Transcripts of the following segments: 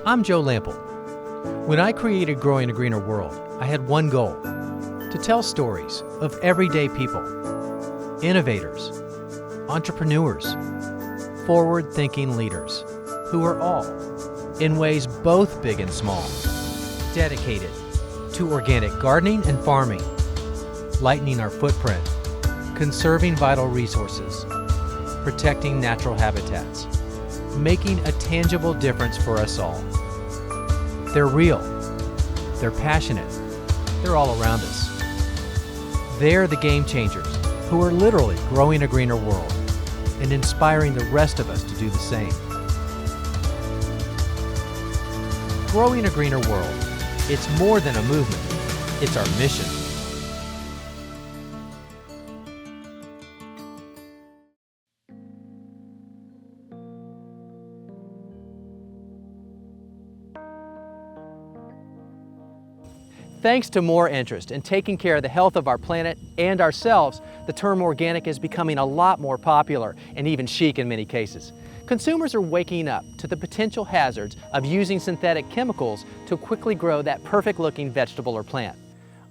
I'm Joe Lample. When I created Growing a Greener World, I had one goal: to tell stories of everyday people, innovators, entrepreneurs, forward-thinking leaders who are all, in ways both big and small, dedicated to organic gardening and farming, lightening our footprint, conserving vital resources, protecting natural habitats, making a tangible difference for us all. They're real, they're passionate, they're all around us. They're the game changers who are literally growing a greener world and inspiring the rest of us to do the same. Growing a Greener World, it's more than a movement, it's our mission. Thanks to more interest in taking care of the health of our planet and ourselves, the term organic is becoming a lot more popular and even chic in many cases. Consumers are waking up to the potential hazards of using synthetic chemicals to quickly grow that perfect-looking vegetable or plant.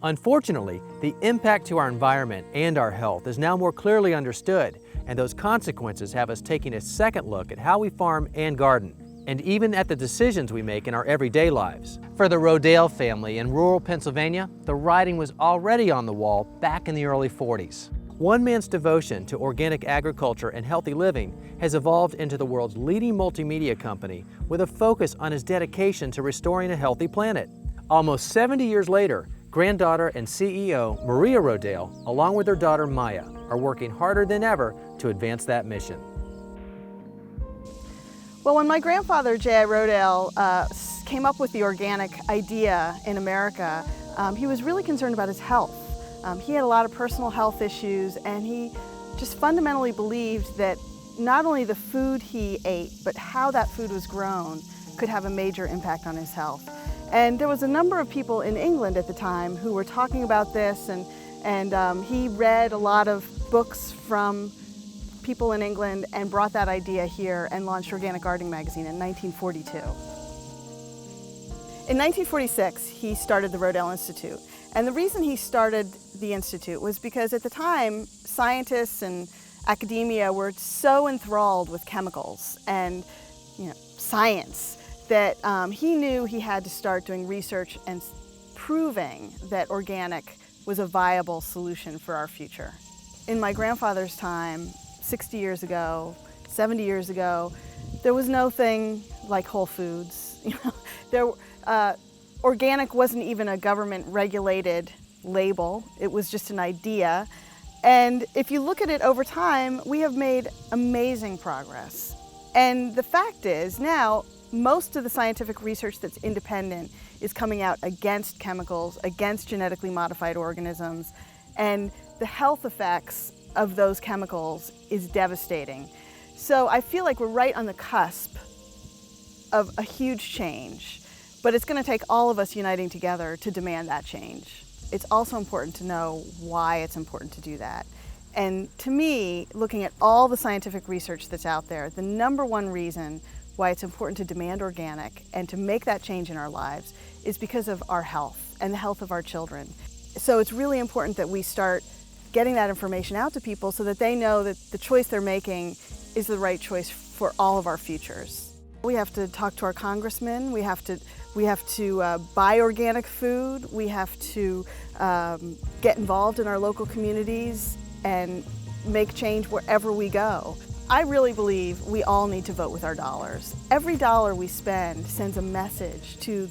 Unfortunately, the impact to our environment and our health is now more clearly understood, and those consequences have us taking a second look at how we farm and garden, and even at the decisions we make in our everyday lives. For the Rodale family in rural Pennsylvania, the writing was already on the wall back in the early 40s. One man's devotion to organic agriculture and healthy living has evolved into the world's leading multimedia company with a focus on his dedication to restoring a healthy planet. Almost 70 years later, granddaughter and CEO Maya Rodale, along with her daughter Maya, are working harder than ever to advance that mission. Well, when my grandfather, J.I. Rodale, came up with the organic idea in America, he was really concerned about his health. He had a lot of personal health issues, and he just fundamentally believed that not only the food he ate, but how that food was grown could have a major impact on his health. And there was a number of people in England at the time who were talking about this, and he read a lot of books from people in England and brought that idea here and launched Organic Gardening magazine in 1942. In 1946, he started the Rodale Institute. And the reason he started the Institute was because at the time, scientists and academia were so enthralled with chemicals and science that he knew he had to start doing research and proving that organic was a viable solution for our future. In my grandfather's time, 60 years ago, 70 years ago, there was no thing like Whole Foods. Organic wasn't even a government-regulated label. It was just an idea. And if you look at it over time, we have made amazing progress. And the fact is, now, most of the scientific research that's independent is coming out against chemicals, against genetically modified organisms, and the health effects of those chemicals is devastating. So I feel like we're right on the cusp of a huge change. But it's going to take all of us uniting together to demand that change. It's also important to know why it's important to do that. And to me, looking at all the scientific research that's out there, the number one reason why it's important to demand organic and to make that change in our lives is because of our health and the health of our children. So it's really important that we start getting that information out to people so that they know that the choice they're making is the right choice for all of our futures. We have to talk to our congressmen, we have to buy organic food, we have to get involved in our local communities and make change wherever we go. I really believe we all need to vote with our dollars. Every dollar we spend sends a message to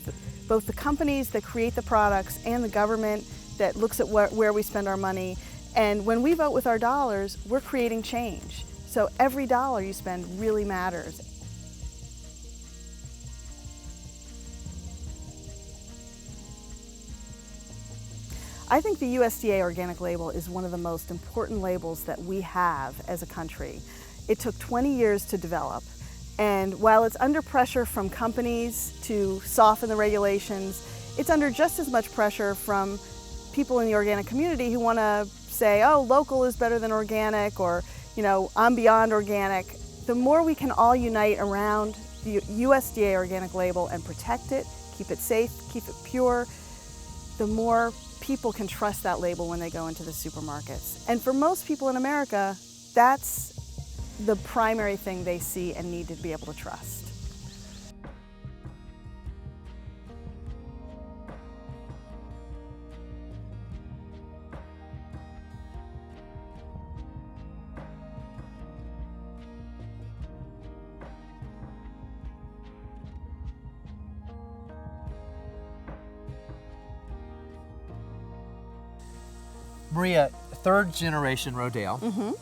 both the companies that create the products and the government that looks at where we spend our money. And when we vote with our dollars, we're creating change. So every dollar you spend really matters. I think the USDA organic label is one of the most important labels that we have as a country. It took 20 years to develop, and while it's under pressure from companies to soften the regulations, it's under just as much pressure from people in the organic community who want to say, oh, local is better than organic, or I'm beyond organic. The more we can all unite around the USDA organic label and protect it, keep it safe, keep it pure, the more people can trust that label when they go into the supermarkets. And for most people in America, that's the primary thing they see and need to be able to trust. Maria, third generation Rodale,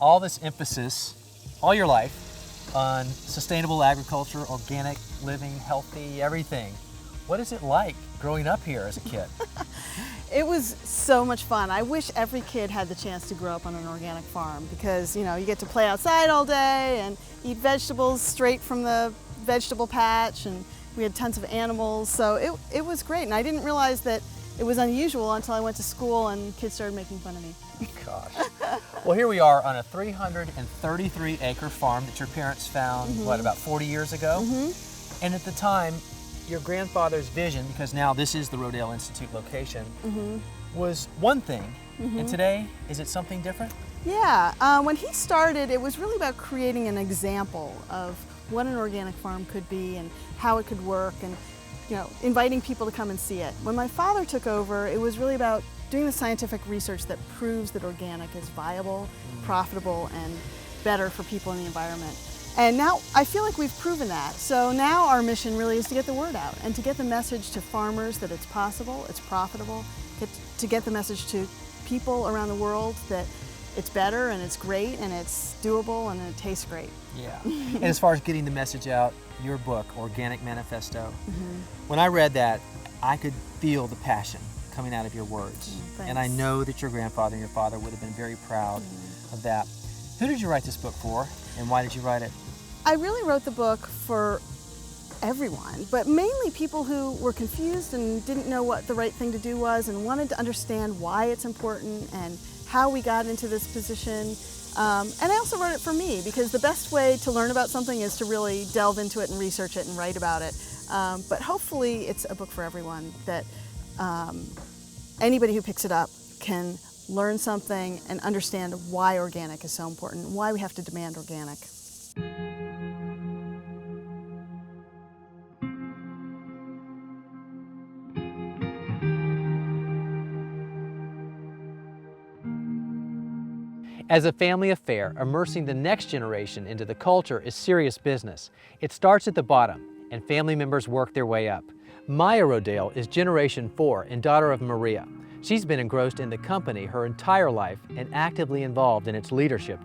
all this emphasis all your life on sustainable agriculture, organic living, healthy, everything. What is it like growing up here as a kid? It was so much fun. I wish every kid had the chance to grow up on an organic farm because, you know, you get to play outside all day and eat vegetables straight from the vegetable patch, and we had tons of animals, so it was great. And I didn't realize that it was unusual until I went to school and kids started making fun of me. Gosh. Well, here we are on a 333-acre farm that your parents found, what, about 40 years ago? And at the time, your grandfather's vision, because now this is the Rodale Institute location, was one thing. And today, is it something different? Yeah, when he started, it was really about creating an example of what an organic farm could be and how it could work, and you know, inviting people to come and see it. When my father took over, it was really about doing the scientific research that proves that organic is viable, profitable, and better for people in the environment. And now I feel like we've proven that. So now our mission really is to get the word out and to get the message to farmers that it's possible, it's profitable, to get the message to people around the world that it's better and it's great and it's doable and it tastes great. Yeah. And as far as getting the message out, your book, Organic Manifesto, when I read that, I could feel the passion coming out of your words. And I know that your grandfather and your father would have been very proud of that. Who did you write this book for, and why did you write it? I really wrote the book for everyone, but mainly people who were confused and didn't know what the right thing to do was and wanted to understand why it's important and how we got into this position. And I also wrote it for me because the best way to learn about something is to really delve into it and research it and write about it. But hopefully it's a book for everyone that anybody who picks it up can learn something and understand why organic is so important, why we have to demand organic. As a family affair, immersing the next generation into the culture is serious business. It starts at the bottom, and family members work their way up. Maya Rodale is Generation 4 and daughter of Maria. She's been engrossed in the company her entire life and actively involved in its leadership.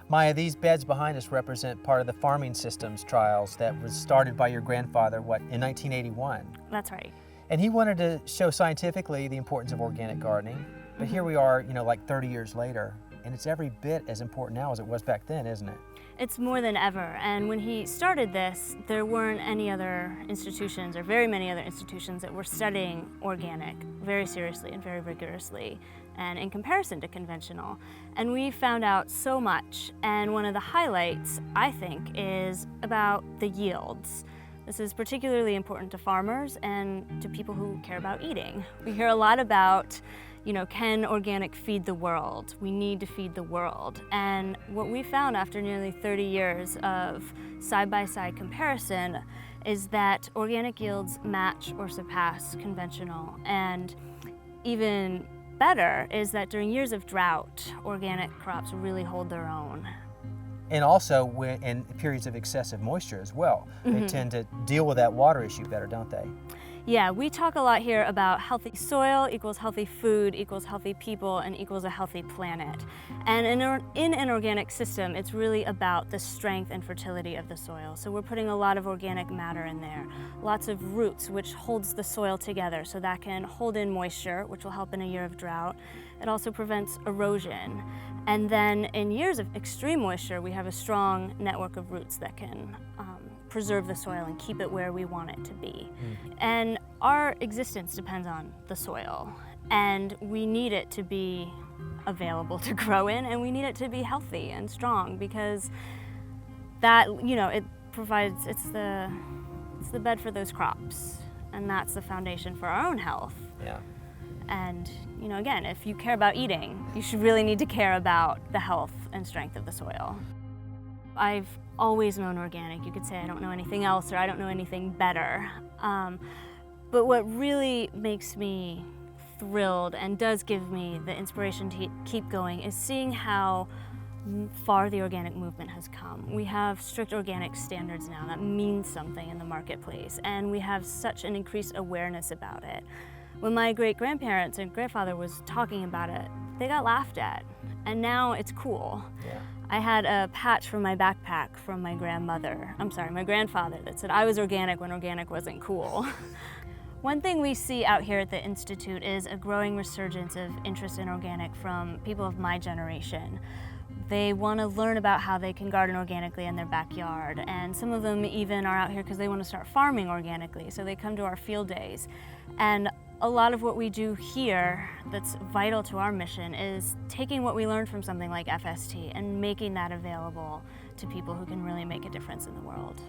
Maya, these beds behind us represent part of the farming systems trials that was started by your grandfather, what, in 1981? That's right. And he wanted to show scientifically the importance of organic gardening. But here we are, you know, like 30 years later, and it's every bit as important now as it was back then, isn't it? It's more than ever. And when he started this, there weren't any other institutions, or very many other institutions, that were studying organic very seriously and very rigorously, and in comparison to conventional. And we found out so much. And one of the highlights, I think, is about the yields. This is particularly important to farmers and to people who care about eating. We hear a lot about, you know, can organic feed the world? We need to feed the world. And what we found after nearly 30 years of side-by-side comparison is that organic yields match or surpass conventional. And even better is that during years of drought, organic crops really hold their own. And also in periods of excessive moisture as well. They tend to deal with that water issue better, don't they? Yeah, we talk a lot here about healthy soil equals healthy food equals healthy people and equals a healthy planet. And in an organic system, it's really about the strength and fertility of the soil. So we're putting a lot of organic matter in there. Lots of roots, which holds the soil together, so that can hold in moisture, which will help in a year of drought. It also prevents erosion. And then in years of extreme moisture, we have a strong network of roots that can preserve the soil and keep it where we want it to be. And our existence depends on the soil, and we need it to be available to grow in, and we need it to be healthy and strong, because that, you know, it provides, it's the bed for those crops, and that's the foundation for our own health. Yeah. And, you know, again, if you care about eating, you should really need to care about the health and strength of the soil. I've always known organic. You could say I don't know anything else or I don't know anything better. But what really makes me thrilled and does give me the inspiration to keep going is seeing how far the organic movement has come. We have strict organic standards now. That means something in the marketplace, and we have such an increased awareness about it. When my great-grandparents and grandfather was talking about it, they got laughed at, and now it's cool. Yeah. I had a patch from my backpack from my my grandfather that said I was organic when organic wasn't cool. One thing we see out here at the Institute is a growing resurgence of interest in organic from people of my generation. They want to learn about how they can garden organically in their backyard, and some of them even are out here because they want to start farming organically, so they come to our field days. And a lot of what we do here that's vital to our mission is taking what we learned from something like FST and making that available to people who can really make a difference in the world.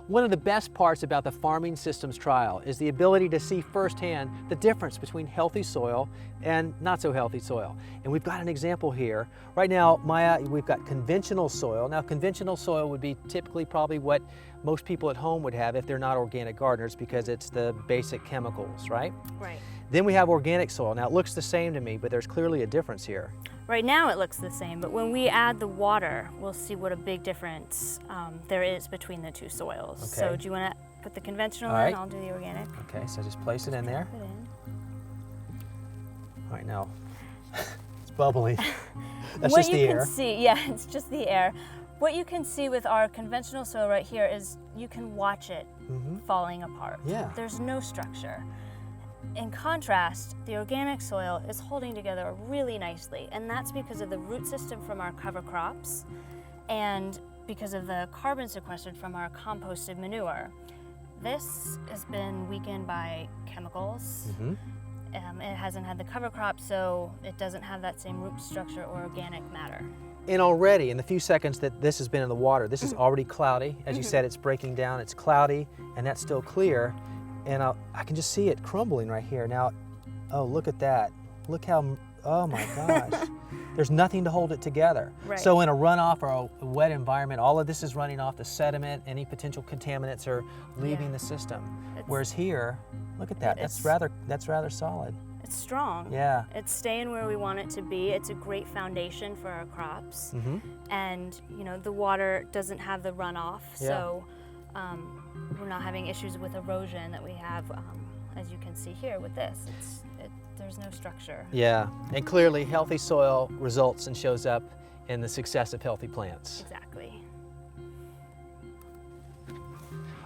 One of the best parts about the Farming Systems trial is the ability to see firsthand the difference between healthy soil and not so healthy soil. And we've got an example here. Right now, Maya, we've got conventional soil. Now, conventional soil would be typically probably what most people at home would have if they're not organic gardeners, because it's the basic chemicals, right? Right. Then we have organic soil. Now, it looks the same to me, but there's clearly a difference here. Right now it looks the same, but when we add the water, we'll see what a big difference there is between the two soils. Okay. So do you want to put the conventional All right. in? I'll do the organic. Okay, so just place it in there. Put it in. All right, now it's bubbling. That's What just the you air. can see, yeah, it's just the air. What you can see with our conventional soil right here is you can watch it falling apart. Yeah. There's no structure. In contrast, the organic soil is holding together really nicely, and that's because of the root system from our cover crops and because of the carbon sequestered from our composted manure. This has been weakened by chemicals. It hasn't had the cover crop, so it doesn't have that same root structure or organic matter. And already, in the few seconds that this has been in the water, this is already cloudy. As you said, it's breaking down, it's cloudy, and that's still clear. And I can just see it crumbling right here. Now, oh, look at that. Look how, oh my gosh. There's nothing to hold it together. Right. So in a runoff or a wet environment, all of this is running off the sediment. Any potential contaminants are leaving the system. Whereas here, look at that. That's rather solid. It's strong. Yeah. It's staying where we want it to be. It's a great foundation for our crops. And, you know, the water doesn't have the runoff, so we're not having issues with erosion that we have, as you can see here with this. There's no structure. Yeah, and clearly healthy soil results and shows up in the success of healthy plants. Exactly.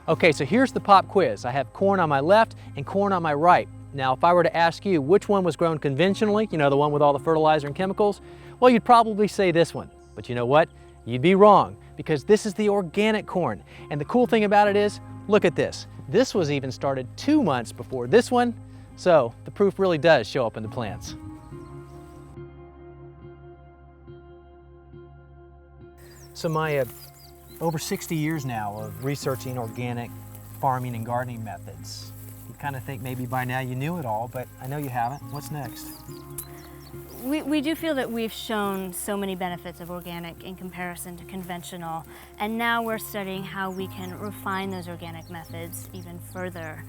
Okay, so here's the pop quiz. I have corn on my left and corn on my right. Now, if I were to ask you which one was grown conventionally, you know, the one with all the fertilizer and chemicals, well, you'd probably say this one. But you know what? You'd be wrong, because this is the organic corn. And the cool thing about it is, look at this. This was even started 2 months before this one, so the proof really does show up in the plants. So Maya, over 60 years now of researching organic farming and gardening methods. You kind of think maybe by now you knew it all, but I know you haven't. What's next? We do feel that we've shown so many benefits of organic in comparison to conventional, and now we're studying how we can refine those organic methods even further.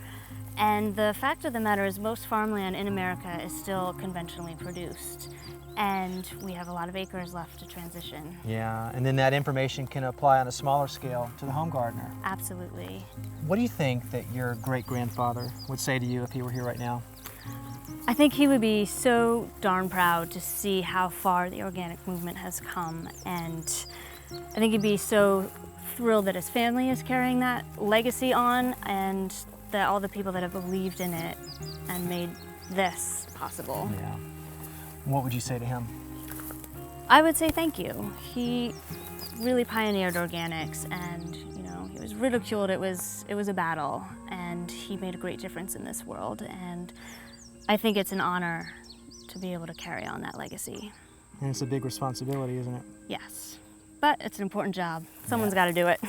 And the fact of the matter is most farmland in America is still conventionally produced, and we have a lot of acres left to transition. Yeah, and then that information can apply on a smaller scale to the home gardener. Absolutely. What do you think that your great-grandfather would say to you if he were here right now? I think he would be so darn proud to see how far the organic movement has come, and I think he'd be so thrilled that his family is carrying that legacy on, and that all the people that have believed in it and made this possible. Yeah. What would you say to him? I would say thank you. He really pioneered organics, and you know, he was ridiculed. It was a battle, and he made a great difference in this world, and I think it's an honor to be able to carry on that legacy. And it's a big responsibility, isn't it? Yes. but it's an important job. Someone's got to do it.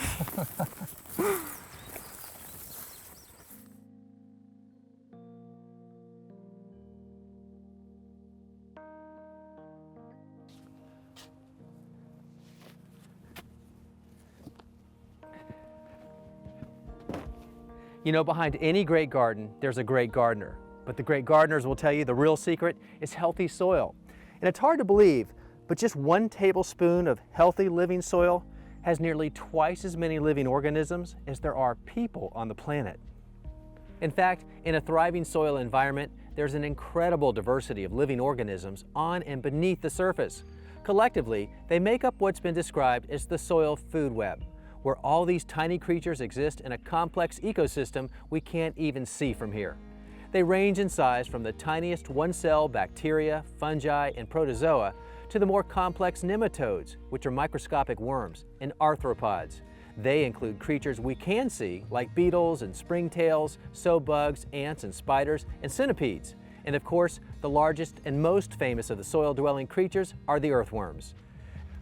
You know, behind any great garden, there's a great gardener. But the great gardeners will tell you the real secret is healthy soil. And it's hard to believe, but just 1 tablespoon of healthy living soil has nearly twice as many living organisms as there are people on the planet. In fact, in a thriving soil environment, there's an incredible diversity of living organisms on and beneath the surface. Collectively, they make up what's been described as the soil food web, where all these tiny creatures exist in a complex ecosystem we can't even see from here. They range in size from the tiniest one-cell bacteria, fungi, and protozoa to the more complex nematodes, which are microscopic worms, and arthropods. They include creatures we can see, like beetles and springtails, soap bugs, ants and spiders, and centipedes. And of course, the largest and most famous of the soil-dwelling creatures are the earthworms.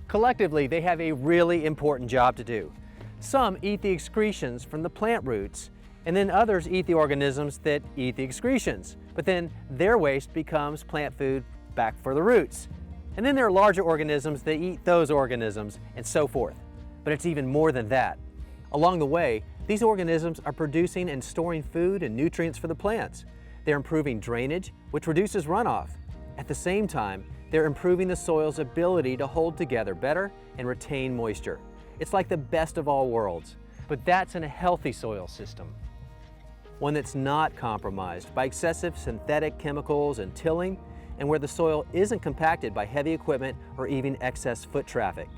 Collectively, they have a really important job to do. Some eat the excretions from the plant roots, and then others eat the organisms that eat the excretions. But then their waste becomes plant food back for the roots. And then there are larger organisms that eat those organisms, and so forth. But it's even more than that. Along the way, these organisms are producing and storing food and nutrients for the plants. They're improving drainage, which reduces runoff. At the same time, they're improving the soil's ability to hold together better and retain moisture. It's like the best of all worlds, but that's in a healthy soil system. One that's not compromised by excessive synthetic chemicals and tilling, and where the soil isn't compacted by heavy equipment or even excess foot traffic.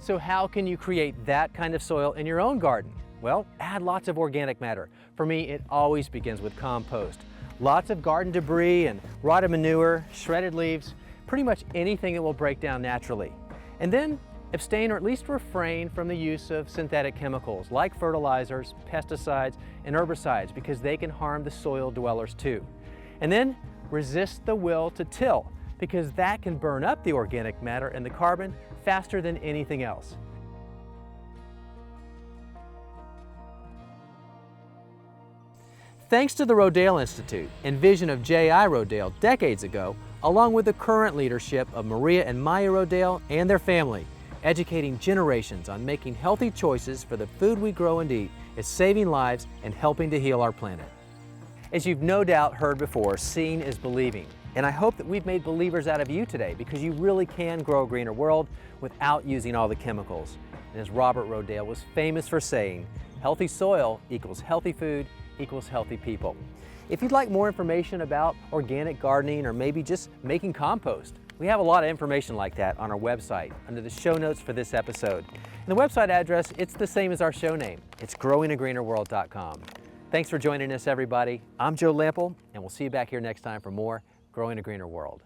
So how can you create that kind of soil in your own garden? Well, add lots of organic matter. For me, it always begins with compost. Lots of garden debris and rotted manure, shredded leaves, pretty much anything that will break down naturally. And then abstain or at least refrain from the use of synthetic chemicals like fertilizers, pesticides, and herbicides because they can harm the soil dwellers too. And then resist the will to till because that can burn up the organic matter and the carbon faster than anything else. Thanks to the Rodale Institute and vision of J.I. Rodale decades ago, along with the current leadership of Maria and Maya Rodale and their family, educating generations on making healthy choices for the food we grow and eat is saving lives and helping to heal our planet. As you've no doubt heard before, seeing is believing. And I hope that we've made believers out of you today because you really can grow a greener world without using all the chemicals. And as Robert Rodale was famous for saying, healthy soil equals healthy food equals healthy people. If you'd like more information about organic gardening or maybe just making compost, we have a lot of information like that on our website under the show notes for this episode. And the website address, it's the same as our show name. It's growingagreenerworld.com. Thanks for joining us, everybody. I'm Joe Lample, and we'll see you back here next time for more Growing a Greener World.